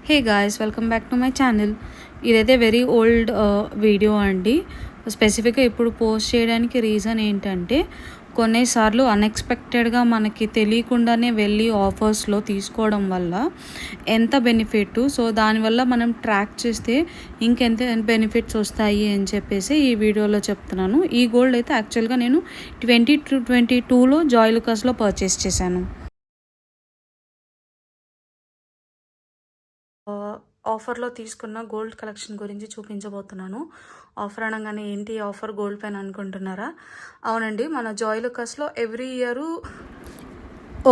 Hey guys, welcome back to my channel. ఇదైతే very old video అండి. స్పెసిఫిక్గా ఇప్పుడు పోస్ట్ చేయడానికి రీజన్ ఏంటంటే, కొన్నిసార్లు అన్ఎక్స్పెక్టెడ్గా మనకి తెలియకుండానే వెళ్ళి ఆఫర్స్లో తీసుకోవడం వల్ల ఎంత బెనిఫిట్, సో దానివల్ల మనం ట్రాక్ చేస్తే ఇంకెంత బెనిఫిట్స్ వస్తాయి అని చెప్పేసి ఈ వీడియోలో చెప్తున్నాను. ఈ గోల్డ్ అయితే యాక్చువల్గా నేను 2022లో జాయ్ లుకాస్లో పర్చేస్ చేశాను. ఆఫర్లో తీసుకున్న గోల్డ్ కలెక్షన్ గురించి చూపించబోతున్నాను. ఆఫర్ అనగానే ఏంటి ఆఫర్ గోల్డ్ పైన అనుకుంటున్నారా? అవునండి, మన జాయ్ లుకాస్లో ఎవ్రీ ఇయర్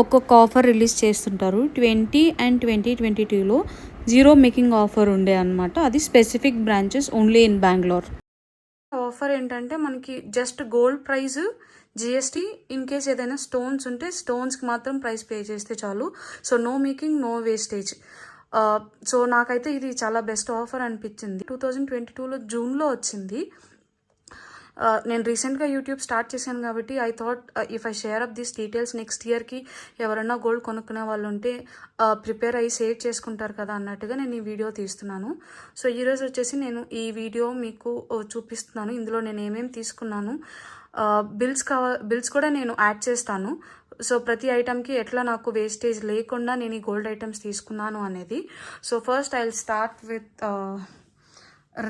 ఒక్కొక్క ఆఫర్ రిలీజ్ చేస్తుంటారు. 20 అండ్ 2022లో జీరో మేకింగ్ ఆఫర్ ఉండే అనమాట. అది specific branches only in Bengaluru. Offer ఏంటంటే మనకి just gold price, GST, in case ఏదైనా స్టోన్స్ ఉంటే స్టోన్స్కి మాత్రం ప్రైస్ పే చేస్తే చాలు. So no making, no wastage. So నాకైతే ఇది చాలా బెస్ట్ ఆఫర్ అనిపించింది. 2022లో జూన్లో వచ్చింది. నేను రీసెంట్గా యూట్యూబ్ స్టార్ట్ చేశాను కాబట్టి I thought if I cheer up these details next ఇయర్కి ఎవరైనా గోల్డ్ కొనుక్కునే వాళ్ళు ఉంటే ప్రిపేర్ అయ్యి సేవ్ చేసుకుంటారు కదా అన్నట్టుగా నేను ఈ వీడియో తీస్తున్నాను. సో ఈరోజు వచ్చేసి నేను ఈ వీడియో మీకు చూపిస్తున్నాను. ఇందులో నేను ఏమేమి తీసుకున్నాను, బిల్స్ కూడా నేను యాడ్ చేస్తాను. సో ప్రతి ఐటమ్కి ఎట్లా నాకు వేస్టేజ్ లేకుండా నేను ఈ గోల్డ్ ఐటమ్స్ తీసుకున్నాను అనేది. So first I will start with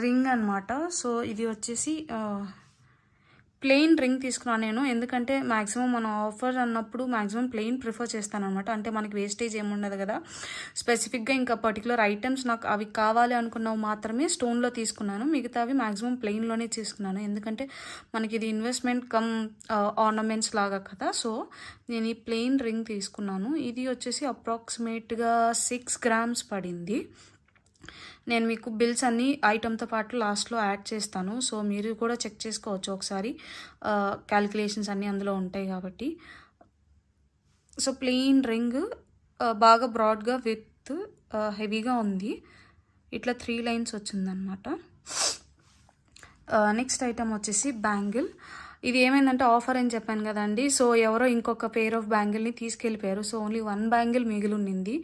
ring అనమాట. సో ఇది వచ్చేసి ప్లెయిన్ రింగ్ తీసుకున్నాను నేను. ఎందుకంటే మ్యాక్సిమం మన ఆఫర్ అన్నప్పుడు మ్యాక్సిమం ప్లెయిన్ ప్రిఫర్ చేస్తాను అనమాట. అంటే మనకి వేస్టేజ్ ఏముండదు కదా. స్పెసిఫిక్గా ఇంకా పర్టికులర్ ఐటమ్స్ నాకు అవి కావాలి అనుకున్నవి మాత్రమే స్టోన్లో తీసుకున్నాను. మిగతావి మ్యాక్సిమం ప్లెయిన్లోనే తీసుకున్నాను. ఎందుకంటే మనకి ఇది ఇన్వెస్ట్మెంట్ కమ్ ఆర్నమెంట్స్ లాగా కదా. సో నేను ఈ ప్లెయిన్ రింగ్ తీసుకున్నాను. ఇది వచ్చేసి అప్రాక్సిమేట్గా 6 grams పడింది. నేను మీకు బిల్స్ అన్నీ ఐటమ్తో పాటు లాస్ట్లో యాడ్ చేస్తాను. సో మీరు కూడా చెక్ చేసుకోవచ్చు ఒకసారి. క్యాలిక్యులేషన్స్ అన్నీ అందులో ఉంటాయి కాబట్టి. సో ప్లెయిన్ రింగ్, బాగా బ్రాడ్గా విత్ హెవీగా ఉంది. ఇట్లా 3 lines వచ్చిందనమాట. నెక్స్ట్ ఐటమ్ వచ్చేసి బ్యాంగిల్. ఇది ఏమైందంటే ఆఫర్ అని చెప్పాను కదండి. సో ఎవరో ఇంకొక పేర్ ఆఫ్ బ్యాంగిల్ని తీసుకెళ్ళిపోయారు. సో ఓన్లీ 1 బ్యాంగిల్ మిగిలి ఉన్నింది.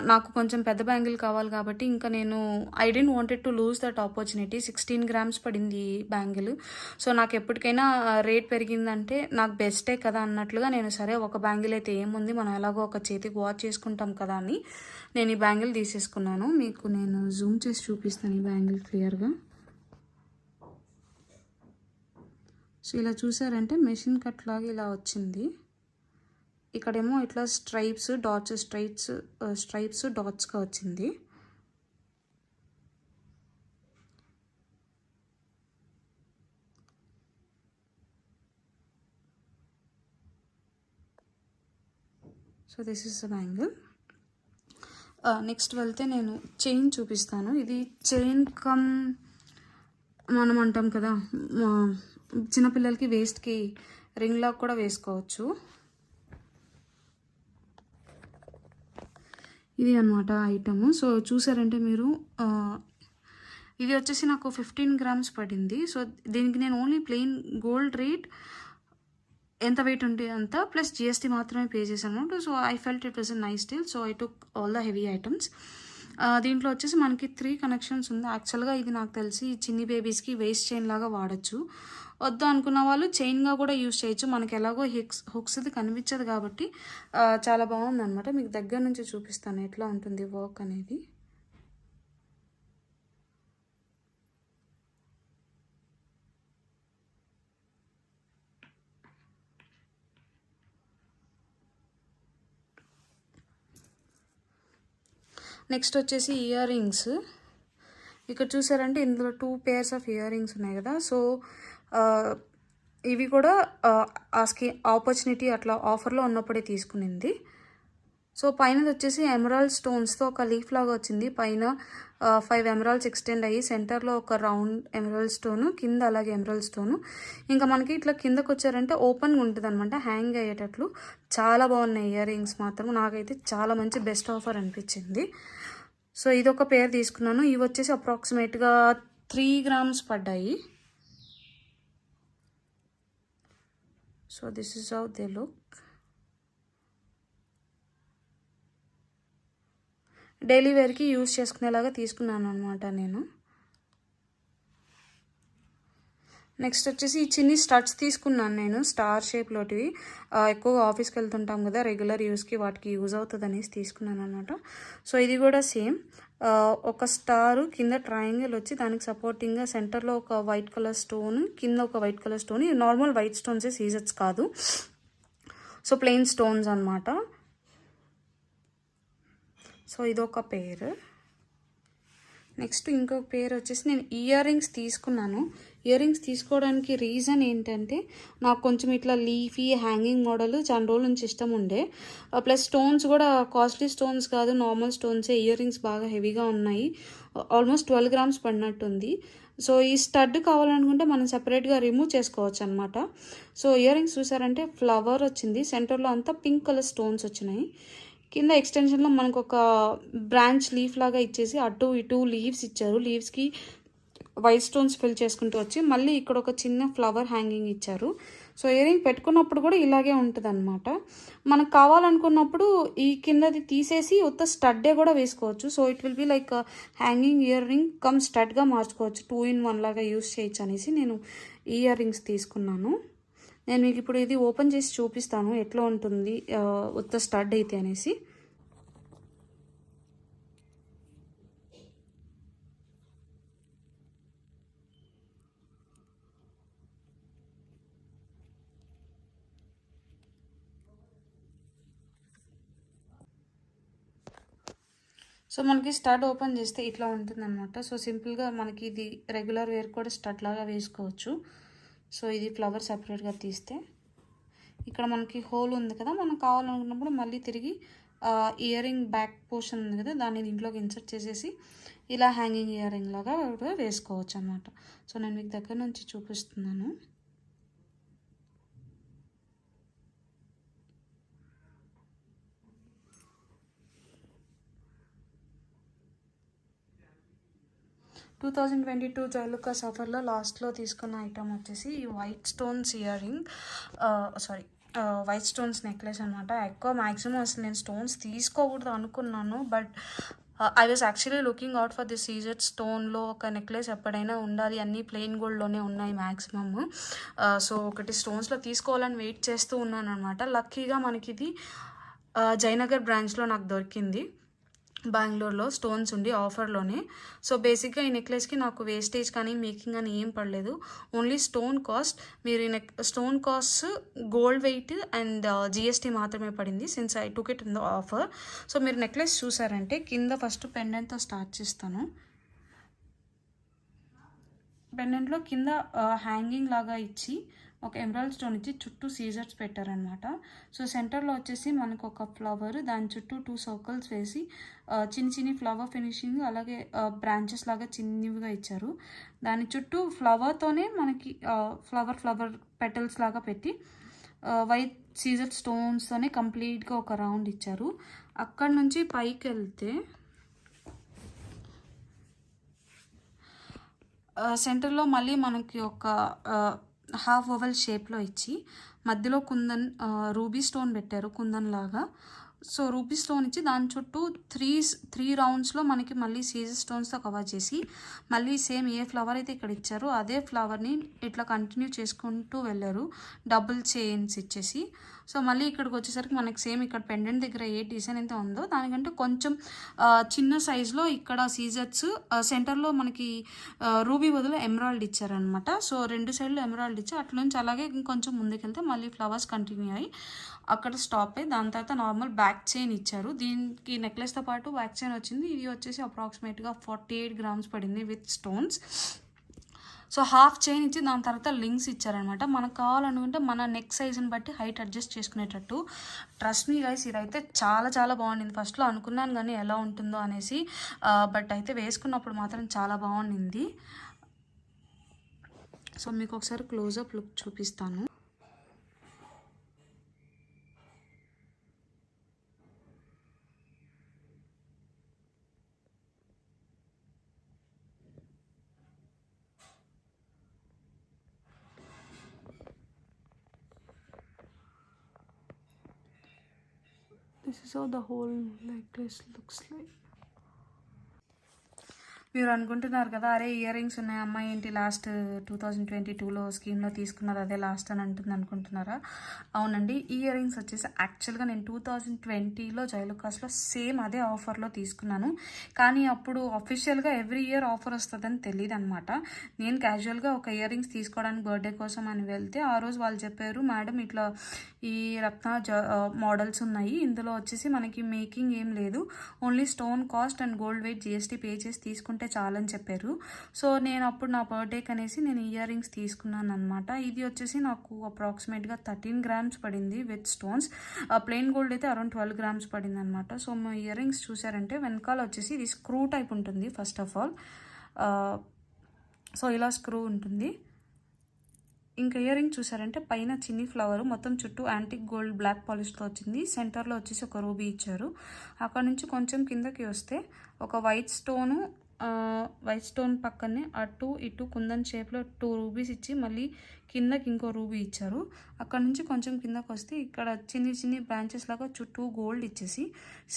నాకు కొంచెం పెద్ద బ్యాంగిల్ కావాలి కాబట్టి ఇంకా నేను I didn't wanted to lose that opportunity. 16 grams పడింది బ్యాంగిల్. సో నాకు ఎప్పటికైనా రేట్ పెరిగిందంటే నాకు బెస్టే కదా అన్నట్లుగా నేను సరే ఒక బ్యాంగిల్ అయితే ఏముంది, మనం ఎలాగో ఒక చేతికి వాచ్ చేసుకుంటాం కదా అని నేను ఈ బ్యాంగిల్ తీసేసుకున్నాను. మీకు నేను జూమ్ చేసి చూపిస్తాను ఈ బ్యాంగిల్ క్లియర్గా. సో ఇలా చూసారంటే మెషిన్ కట్ లాగా ఇలా వచ్చింది. ఇక్కడేమో ఇట్లా స్ట్రైప్స్ డాట్స్గా వచ్చింది. So this is a bangle. Next వెళ్తే నేను చైన్ చూపిస్తాను. ఇది చైన్ కమ్ మనం అంటాం కదా, చిన్నపిల్లలకి వేస్ట్కి రింగ్ లాగా కూడా వేసుకోవచ్చు. ఇది అనమాట ఐటమ్. సో చూసారంటే మీరు, ఇది వచ్చేసి నాకు 15 grams పడింది. సో దీనికి నేను ఓన్లీ ప్లెయిన్ గోల్డ్ రేట్ ఎంత వెయిట్ ఉంటే అంత ప్లస్ జిఎస్టీ మాత్రమే పే చేశాను. So I felt it was a nice deal. So I took all the heavy items. దీంట్లో వచ్చేసి మనకి 3 connections ఉంది. యాక్చువల్గా ఇది నాకు తెలిసి చిన్ని బేబీస్కి వేస్ట్ చైన్ లాగా వాడచ్చు. వద్దు అనుకున్న వాళ్ళు చైన్గా కూడా యూస్ చేయొచ్చు. మనకి ఎలాగో హుక్స్ది కనిపించదు కాబట్టి చాలా బాగుంది అనమాట. మీకు దగ్గర నుంచి చూపిస్తాను ఎట్లా ఉంటుంది వర్క్ అనేది. నెక్స్ట్ వచ్చేసి ఇయర్ రింగ్స్. ఇక్కడ చూసారంటే ఇందులో 2 pairs ఆఫ్ ఇయర్ రింగ్స్ ఉన్నాయి కదా. సో ఇవి కూడా ఆపర్చునిటీ అట్లా ఆఫర్లో ఉన్నప్పుడే తీసుకునింది. సో పైన వచ్చేసి ఎమరాల్డ్ స్టోన్స్తో ఒక లీఫ్ లాగా వచ్చింది. పైన 5 emeralds ఎక్స్టెండ్ అయ్యి సెంటర్లో ఒక రౌండ్ ఎమరాల్డ్ స్టోను, కింద అలాగే ఎమరాల్డ్ స్టోను. ఇంకా మనకి ఇట్లా కిందకు వచ్చారంటే ఓపెన్గా ఉంటుంది అనమాట, హ్యాంగ్ అయ్యేటట్లు. చాలా బాగున్నాయి ఇయర్ రింగ్స్ మాత్రం. నాకైతే చాలా మంచి బెస్ట్ ఆఫర్ అనిపించింది. సో ఇదొక పేర్ తీసుకున్నాను. ఇవి వచ్చేసి అప్రాక్సిమేట్గా 3 grams పడ్డాయి. So this is how they look. Daily వేర్కి యూస్ చేసుకునేలాగా తీసుకున్నాను అనమాట నేను. నెక్స్ట్ వచ్చేసి ఈ చిన్ని స్టడ్స్ తీసుకున్నాను నేను, స్టార్ షేప్లోటివి. ఎక్కువగా ఆఫీస్కి వెళ్తుంటాం కదా, రెగ్యులర్ యూస్కి వాటికి యూజ్ అవుతుంది అనేసి తీసుకున్నాను అనమాట. సో ఇది కూడా సేమ్, ఒక స్టారు కింద ట్రయాంగిల్ వచ్చి దానికి సపోర్టింగ్గా సెంటర్లో ఒక వైట్ కలర్ స్టోన్, కింద ఒక వైట్ కలర్ స్టోన్. ఇవి నార్మల్ వైట్ స్టోన్సే, సీజర్స్ కాదు. సో ప్లెయిన్ స్టోన్స్ అనమాట. సో ఇదొక పేరు. నెక్స్ట్ ఇంకొక పేరు వచ్చేసి నేను ఇయర్ రింగ్స్ తీసుకున్నాను. ఇయర్ రింగ్స్ తీసుకోవడానికి రీజన్ ఏంటంటే, నాకు కొంచెం ఇట్లా లీఫీ హ్యాంగింగ్ మోడల్ చాలా రోజుల నుంచి ఇష్టం ఉండే. ప్లస్ స్టోన్స్ కూడా కాస్ట్లీ స్టోన్స్ కాదు, నార్మల్ స్టోన్సే. ఇయర్ రింగ్స్ బాగా హెవీగా ఉన్నాయి, ఆల్మోస్ట్ 12 grams పడినట్టుంది. సో ఈ స్టడ్ కావాలనుకుంటే మనం సెపరేట్గా రిమూవ్ చేసుకోవచ్చు అనమాట. సో ఇయర్ రింగ్స్ చూసారంటే ఫ్లవర్ వచ్చింది, సెంటర్లో అంతా పింక్ కలర్ స్టోన్స్ వచ్చినాయి. కింద ఎక్స్టెన్షన్లో మనకు ఒక బ్రాంచ్ లీఫ్ లాగా ఇచ్చేసి అటు ఇటు లీవ్స్ ఇచ్చారు. లీవ్స్కి వైట్ స్టోన్స్ ఫిల్ చేసుకుంటూ వచ్చి మళ్ళీ ఇక్కడ ఒక చిన్న ఫ్లవర్ హ్యాంగింగ్ ఇచ్చారు. సో ఇయర్ రింగ్ పెట్టుకున్నప్పుడు కూడా ఇలాగే ఉంటుంది అనమాట. మనకు కావాలనుకున్నప్పుడు ఈ కిందది తీసేసి ఉత్త స్టడ్డే కూడా వేసుకోవచ్చు. So it will be like hanging earring cum స్టడ్గా మార్చుకోవచ్చు, 2-in-1 లాగా యూస్ చేయొచ్చు అనేసి నేను ఈ ఇయర్ రింగ్స్ తీసుకున్నాను. నేను మీకు ఇప్పుడు ఇది ఓపెన్ చేసి చూపిస్తాను ఎట్లా ఉంటుంది ఉత్త స్టడ్ అయితే అనేసి. సో మనకి స్టడ్ ఓపెన్ చేస్తే ఇట్లా ఉంటుంది అనమాట. సో సింపుల్గా మనకి ఇది రెగ్యులర్ వేర్ కూడా స్టడ్ లాగా వేసుకోవచ్చు. సో ఇది ఫ్లవర్ సపరేట్గా తీస్తే ఇక్కడ మనకి హోల్ ఉంది కదా, మనం కావాలనుకున్నప్పుడు మళ్ళీ తిరిగి ఇయర్ రింగ్ బ్యాక్ పోర్షన్ ఉంది కదా, దాన్ని దీంట్లోకి ఇన్సర్ట్ చేసేసి ఇలా హ్యాంగింగ్ ఇయర్ రింగ్ లాగా కూడా వేసుకోవచ్చు అనమాట. సో నేను మీకు దగ్గర నుంచి చూపిస్తున్నాను. టూ 2022 జైలుకాస్ ఆఫర్లో లాస్ట్లో తీసుకున్న ఐటమ్ వచ్చేసి ఈ white stones ear ring, white stones necklace అనమాట. ఎక్కువ మ్యాక్సిమం అసలు నేను స్టోన్స్ తీసుకోకూడదు అనుకున్నాను, but I was actually looking out for this CZ స్టోన్లో ఒక నెక్లెస్ ఎప్పుడైనా ఉండాలి, అన్నీ ప్లెయిన్ గోల్డ్లోనే ఉన్నాయి మ్యాక్సిమమ్. సో ఒకటి స్టోన్స్లో తీసుకోవాలని వెయిట్ చేస్తూ ఉన్నాను అనమాట. లక్కీగా మనకి ఇది జయనగర్ బ్రాంచ్లో నాకు దొరికింది, బెంగళూరులో స్టోన్స్ ఉండి ఆఫర్లోనే. సో బేసిక్గా ఈ నెక్లెస్కి నాకు వేస్టేజ్ కానీ మేకింగ్ కానీ ఏం పడలేదు, ఓన్లీ స్టోన్ కాస్ట్. మీరు ఈ stone cost gold weight and GST మాత్రమే పడింది, since I took it in the offer. So మీరు నెక్లెస్ చూసారంటే కింద ఫస్ట్ పెండెంట్తో స్టార్ట్ చేస్తాను. పెండెంట్లో కింద హ్యాంగింగ్ లాగా ఇచ్చి ఒక ఎమరాల్డ్ స్టోన్ ఇచ్చి చుట్టూ సీజర్స్ పెట్టారనమాట. సో సెంటర్లో వచ్చేసి మనకు ఒక ఫ్లవర్, దాని చుట్టూ 2 circles వేసి చిన్ని ఫ్లవర్ ఫినిషింగ్, అలాగే బ్రాంచెస్ లాగా చిన్నవిగా ఇచ్చారు. దాని చుట్టూ ఫ్లవర్తోనే మనకి ఫ్లవర్ పెటల్స్ లాగా పెట్టి వైట్ సీజర్ స్టోన్స్తోనే కంప్లీట్గా ఒక రౌండ్ ఇచ్చారు. అక్కడ నుంచి పైకి వెళ్తే సెంటర్లో మళ్ళీ మనకి ఒక హాఫ్ ఓవెల్ షేప్లో ఇచ్చి మధ్యలో కుందన్ రూబీ స్టోన్ పెట్టారు, కుందన్ లాగా. సో రూబీ స్టోన్ ఇచ్చి దాని చుట్టూ త్రీ రౌండ్స్లో మనకి మళ్ళీ సీజర్ స్టోన్స్తో కవర్ చేసి మళ్ళీ సేమ్ ఏ ఫ్లవర్ అయితే ఇక్కడ ఇచ్చారో అదే ఫ్లవర్ని ఇట్లా కంటిన్యూ చేసుకుంటూ వెళ్ళారు, డబుల్ చైన్స్ ఇచ్చేసి. సో మళ్ళీ ఇక్కడికి వచ్చేసరికి మనకి సేమ్ ఇక్కడ పెండెంట్ దగ్గర ఏ డిజైన్ అయితే ఉందో దానికంటే కొంచెం చిన్న సైజులో ఇక్కడ సీజర్స్, సెంటర్లో మనకి రూబీ బదులు ఎమరాల్డ్ ఇచ్చారనమాట. సో 2 సైడ్లు ఎమరాల్డ్ ఇచ్చి అట్ల నుంచి అలాగే ఇంకొంచెం ముందుకెళ్తే మళ్ళీ ఫ్లవర్స్ కంటిన్యూ అయ్యి అక్కడ స్టాప్ అయ్యి దాని తర్వాత నార్మల్ బ్యాక్ చైన్ ఇచ్చారు. దీనికి నెక్లెస్తో పాటు బ్యాక్ చైన్ వచ్చింది. ఇది వచ్చేసి అప్రాక్సిమేట్గా 48 grams పడింది with stones. So half chain ఇచ్చి దాని తర్వాత లింక్స్ ఇచ్చారనమాట. మనకు కావాలనుకుంటే మన నెక్ సైజుని బట్టి హైట్ అడ్జస్ట్ చేసుకునేటట్టు. ట్రస్ట్ మీ గైస్, ఇదైతే చాలా బాగుండింది. ఫస్ట్లో అనుకున్నాను కానీ ఎలా ఉంటుందో అనేసి, బట్ అయితే వేసుకున్నప్పుడు మాత్రం చాలా బాగుండింది. సో మీకు ఒకసారి క్లోజప్ లుక్ చూపిస్తాను. This is how the whole necklace looks like. మీరు అనుకుంటున్నారు కదా, అరే ఇయర్ రింగ్స్ ఉన్నాయి అమ్మాయి ఏంటి లాస్ట్ 2022లో స్కీమ్లో తీసుకున్నది అదే లాస్ట్ అని అంటుంది అనుకుంటున్నారా? అవునండి, ఈ ఇయర్ రింగ్స్ వచ్చేసి యాక్చువల్గా నేను 2020లో జైలుకాస్లో సేమ్ అదే ఆఫర్లో తీసుకున్నాను. కానీ అప్పుడు అఫీషియల్గా ఎవ్రీ ఇయర్ ఆఫర్ వస్తుందని తెలియదు అనమాట. నేను క్యాజువల్గా ఒక ఇయర్ రింగ్స్ తీసుకోవడానికి బర్త్డే కోసం అని వెళ్తే ఆ రోజు వాళ్ళు చెప్పారు, మేడం ఇట్లా ఈ రత్న మోడల్స్ ఉన్నాయి, ఇందులో వచ్చేసి మనకి మేకింగ్ ఏం లేదు, only stone cost and gold weight GST pay చేసి తీసుకుంటే చాలని చెప్పారు. సో నేను అప్పుడు నా బర్త్డేకి అనేసి నేను ఇయర్ రింగ్స్ తీసుకున్నాను అనమాట. ఇది వచ్చేసి నాకు అప్రాక్సిమేట్గా 13 grams పడింది విత్ స్టోన్స్. ప్లెయిన్ గోల్డ్ అయితే అరౌండ్ 12 grams పడింది అనమాట. సో మా ఇయర్ రింగ్స్ చూసారంటే వెనకాల వచ్చేసి ఇది స్క్రూ టైప్ ఉంటుంది ఫస్ట్ ఆఫ్ ఆల్. సో ఇలా స్క్రూ ఉంటుంది. ఇంకా ఇయర్ రింగ్ చూసారంటే పైన చిన్ని ఫ్లవర్, మొత్తం చుట్టూ యాంటిక్ గోల్డ్ బ్లాక్ పాలిష్తో వచ్చింది. సెంటర్లో వచ్చేసి ఒక రూబీ ఇచ్చారు. అక్కడ నుంచి కొంచెం కిందకి వస్తే ఒక వైట్ స్టోన్ పక్కనే అటు ఇటు కుందన్ షేప్లో 2 రూబీస్ ఇచ్చి మళ్ళీ కిందకి ఇంకో రూబీ ఇచ్చారు. అక్కడ నుంచి కొంచెం కిందకి వస్తే ఇక్కడ చిన్ని చిన్ని బ్రాంచెస్ లాగా చుట్టూ గోల్డ్ ఇచ్చేసి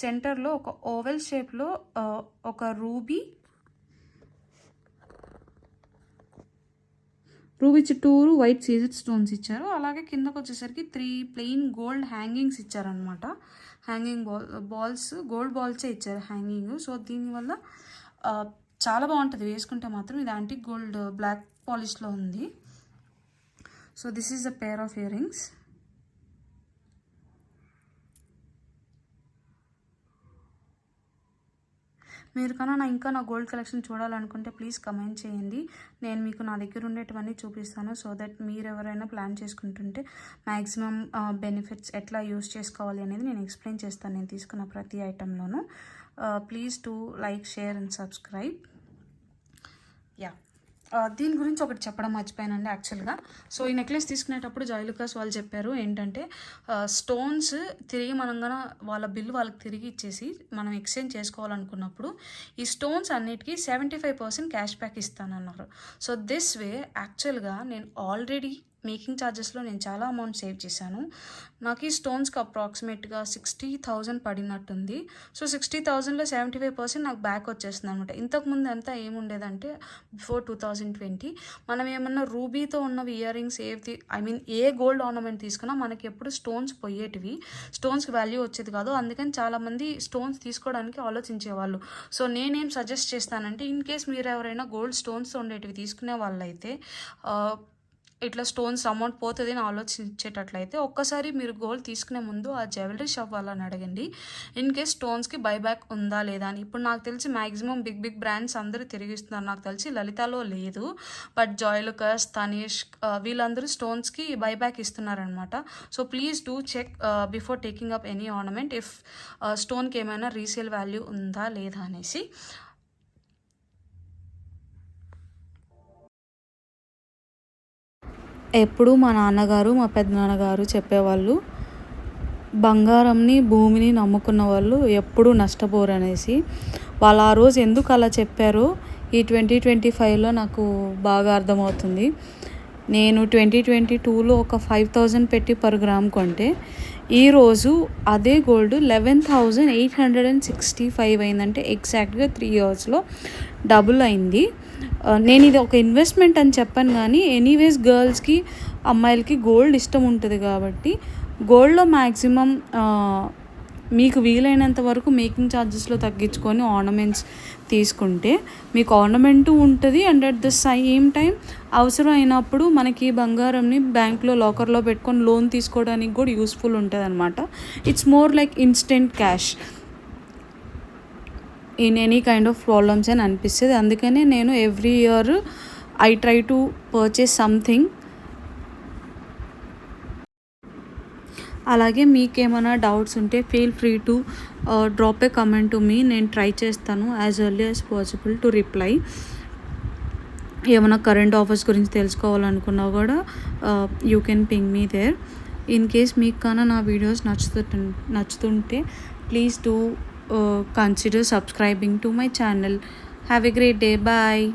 సెంటర్లో ఒక ఓవెల్ షేప్లో ఒక రూబీ చుట్టూరు వైట్ సీజెడ్ స్టోన్స్ ఇచ్చారు. అలాగే కిందకు వచ్చేసరికి 3 ప్లెయిన్ గోల్డ్ హ్యాంగింగ్స్ ఇచ్చారనమాట. హ్యాంగింగ్ బాల్స్ గోల్డ్ బాల్సే ఇచ్చారు హ్యాంగింగ్. సో దీనివల్ల చాలా బాగుంటుంది వేసుకుంటే మాత్రం. ఇది యాంటిక్ గోల్డ్ బ్లాక్ పాలిష్లో ఉంది. So this is the pair of ear rings. మీరు కన్నా ఇంకా నా గోల్డ్ కలెక్షన్ చూడాలనుకుంటే ప్లీజ్ కమెంట్ చేయండి. నేను మీకు నా దగ్గర ఉండేటివన్నీ చూపిస్తాను. సో దట్ మీరు ఎవరైనా ప్లాన్ చేసుకుంటుంటే మ్యాక్సిమం బెనిఫిట్స్ ఎట్లా యూస్ చేసుకోవాలి అనేది నేను ఎక్స్ప్లెయిన్ చేస్తాను నేను తీసుకున్న ప్రతి ఐటెంలోనూ. Please to like, share and subscribe. Yeah, దీని గురించి ఒకటి చెప్పడం మర్చిపోయానండి యాక్చువల్గా. సో ఈ నెక్లెస్ తీసుకునేటప్పుడు జైలుకాస్ వాళ్ళు చెప్పారు ఏంటంటే, స్టోన్స్ తిరిగి మనం కన్నా వాళ్ళ బిల్ వాళ్ళకి తిరిగి ఇచ్చేసి మనం ఎక్స్చేంజ్ చేసుకోవాలనుకున్నప్పుడు ఈ స్టోన్స్ అన్నిటికీ 75% క్యాష్ బ్యాక్ ఇస్తానన్నారు. సో దిస్ వే యాక్చువల్గా నేను ఆల్రెడీ మేకింగ్ ఛార్జెస్లో నేను చాలా అమౌంట్ సేవ్ చేశాను. నాకు ఈ స్టోన్స్కి అప్రాక్సిమేట్గా 60,000 పడినట్టుంది. సో 60,000లో 75% నాకు బ్యాక్ వచ్చేస్తుంది అనమాట. ఇంతకుముందు అంతా ఏముండేదంటే బిఫోర్ 2020 మనం ఏమన్నా రూబీతో ఉన్నవి ఇయర్ రింగ్స్ ఏ గోల్డ్ ఆర్నమెంట్ తీసుకున్నా మనకి ఎప్పుడు స్టోన్స్ పోయేటివి, స్టోన్స్కి వాల్యూ వచ్చేది కాదు. అందుకని చాలామంది స్టోన్స్ తీసుకోవడానికి ఆలోచించేవాళ్ళు. సో నేనేం సజెస్ట్ చేస్తానంటే, ఇన్ కేస్ మీరు ఎవరైనా గోల్డ్ స్టోన్స్ ఉండేటివి తీసుకునే వాళ్ళైతే ఇట్లా స్టోన్స్ అమౌంట్ పోతుంది అని ఆలోచించేటట్లయితే ఒక్కసారి మీరు గోల్డ్ తీసుకునే ముందు ఆ జ్యువెలరీ షాప్ వాళ్ళని అడగండి, ఇన్ కేస్ స్టోన్స్కి బైబ్యాక్ ఉందా లేదా అని. ఇప్పుడు నాకు తెలిసి మ్యాక్సిమం బిగ్ బ్రాండ్స్ అందరూ తిరిగిస్తున్నారు. నాకు తెలిసి లలితాలో లేదు, బట్ జాయ్లుకాస్, తనీష్ వీళ్ళందరూ స్టోన్స్కి బైబ్యాక్ ఇస్తున్నారనమాట. So please do check before taking up any ornament if స్టోన్కి ఏమైనా రీసేల్ వాల్యూ ఉందా లేదా అనేసి. ఎప్పుడు మా నాన్నగారు, మా పెద్దనాన్నగారు చెప్పేవాళ్ళు, బంగారంని, భూమిని నమ్ముకున్న వాళ్ళు ఎప్పుడూ నష్టపోరు అనేసి. వాళ్ళు ఆ రోజు ఎందుకు అలా చెప్పారో ఈ 2025లో నాకు బాగా అర్థమవుతుంది. నేను 2022లో ఒక 5,000 పెట్టి పర్ గ్రామ్ కొంటే ఈరోజు అదే గోల్డ్ 11,865 అయిందంటే ఎగ్జాక్ట్గా 3 yearsలో డబుల్ అయింది. నేను ఇది ఒక ఇన్వెస్ట్మెంట్ అని చెప్పాను, కానీ ఎనీవేస్ గర్ల్స్కి, అమ్మాయిలకి గోల్డ్ ఇష్టం ఉంటుంది కాబట్టి గోల్డ్లో మ్యాక్సిమం మీకు వీలైనంత వరకు మేకింగ్ ఛార్జెస్లో తగ్గించుకొని ఆర్నమెంట్స్ తీసుకుంటే మీకు ఆర్నమెంటు ఉంటుంది. And at the same time అవసరం అయినప్పుడు మనకి బంగారంని బ్యాంక్లో లాకర్లో పెట్టుకొని లోన్ తీసుకోవడానికి కూడా యూస్ఫుల్ ఉంటుంది అనమాట. It's more like instant cash in any kind of problems అని అనిపిస్తుంది. అందుకనే నేను every year I try to purchase something. అలాగే మీకేమైనా డౌట్స్ ఉంటే feel free to drop a comment to me. నేను ట్రై చేస్తాను as early as possible to reply. ఏమైనా కరెంట్ ఆఫర్స్ గురించి తెలుసుకోవాలనుకున్నా కూడా you can ping me there. In case మీకు కన్నా నా వీడియోస్ నచ్చుతుంటే please do consider subscribing to my channel. Have a great day. Bye.